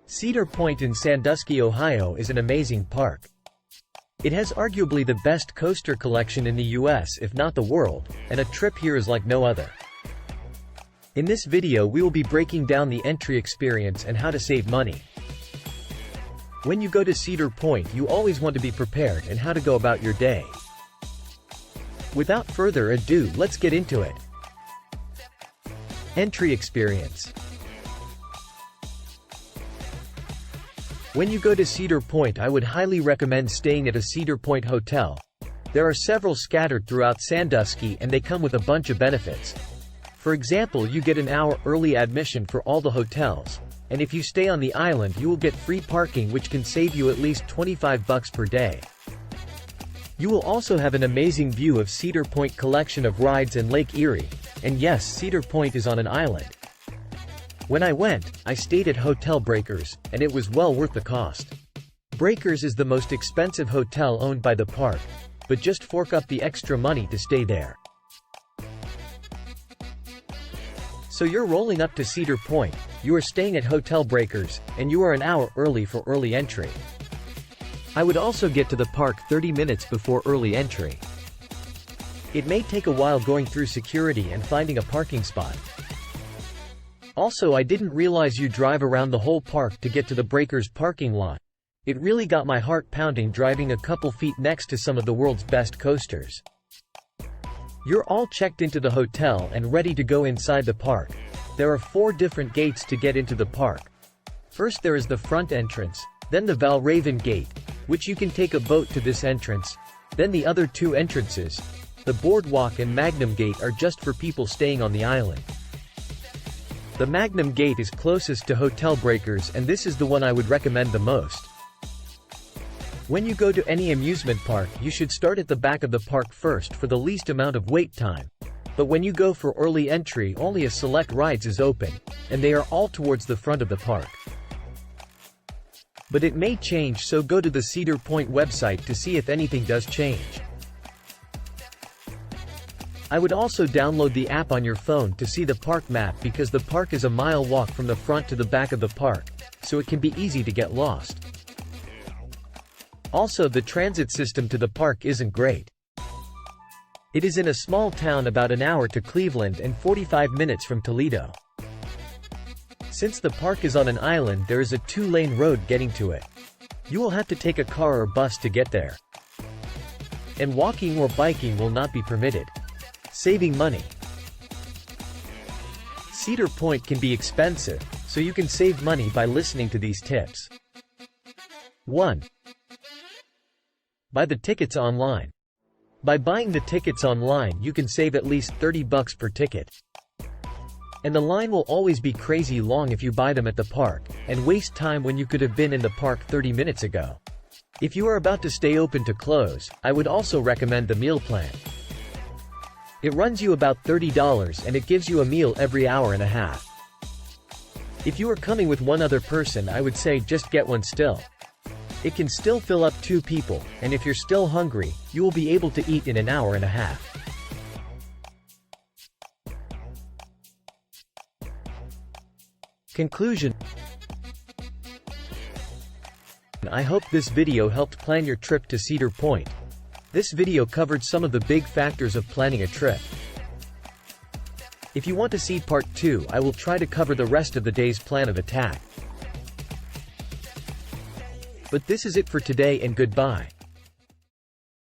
Cedar Point in Sandusky, Ohio is an amazing park. It has arguably the best coaster collection in the US if not the world, and a trip here is like no other. In this video we will be breaking down the entry experience and how to save money. When you go to Cedar Point you always want to be prepared and how to go about your day. Without further ado, let's get into it. Entry experience. When you go to Cedar Point, I would highly recommend staying at a Cedar Point hotel. There are several scattered throughout Sandusky and they come with a bunch of benefits. For example, you get an hour early admission for all the hotels, and if you stay on the island you will get free parking which can save you at least $25 per day. You will also have an amazing view of Cedar Point collection of rides and Lake Erie, and yes, Cedar Point is on an island. When I went, I stayed at Hotel Breakers, and it was well worth the cost. Breakers is the most expensive hotel owned by the park, but just fork up the extra money to stay there. So you're rolling up to Cedar Point, you are staying at Hotel Breakers, and you are an hour early for early entry. I would also get to the park 30 minutes before early entry. It may take a while going through security and finding a parking spot. Also, I didn't realize you drive around the whole park to get to the Breakers parking lot. It really got my heart pounding driving a couple feet next to some of the world's best coasters. You're all checked into the hotel and ready to go inside the park. There are 4 different gates to get into the park. First there is the front entrance, then the Valraven gate, which you can take a boat to this entrance, then the other 2 entrances, the boardwalk and Magnum gate are just for people staying on the island. The Magnum gate is closest to Hotel Breakers and this is the one I would recommend the most. When you go to any amusement park you should start at the back of the park first for the least amount of wait time. But when you go for early entry only a select rides is open, and they are all towards the front of the park. But it may change, so go to the Cedar Point website to see if anything does change. I would also download the app on your phone to see the park map because the park is a mile walk from the front to the back of the park, so it can be easy to get lost. Also, the transit system to the park isn't great. It is in a small town about an hour to Cleveland and 45 minutes from Toledo. Since the park is on an island there is a 2-lane road getting to it. You will have to take a car or bus to get there. And walking or biking will not be permitted. Saving money. Cedar Point can be expensive, so you can save money by listening to these tips. 1. Buy the tickets online. By buying the tickets online you can save at least $30 per ticket. And the line will always be crazy long if you buy them at the park, and waste time when you could have been in the park 30 minutes ago. If you are about to stay open to close, I would also recommend the meal plan. It runs you about $30 and it gives you a meal every hour and a half. If you are coming with one other person I would say just get one still. It can still fill up 2 people, and if you're still hungry, you will be able to eat in an hour and a half. Conclusion. I hope this video helped plan your trip to Cedar Point. This video covered some of the big factors of planning a trip. If you want to see part 2, I will try to cover the rest of the day's plan of attack. But this is it for today and goodbye.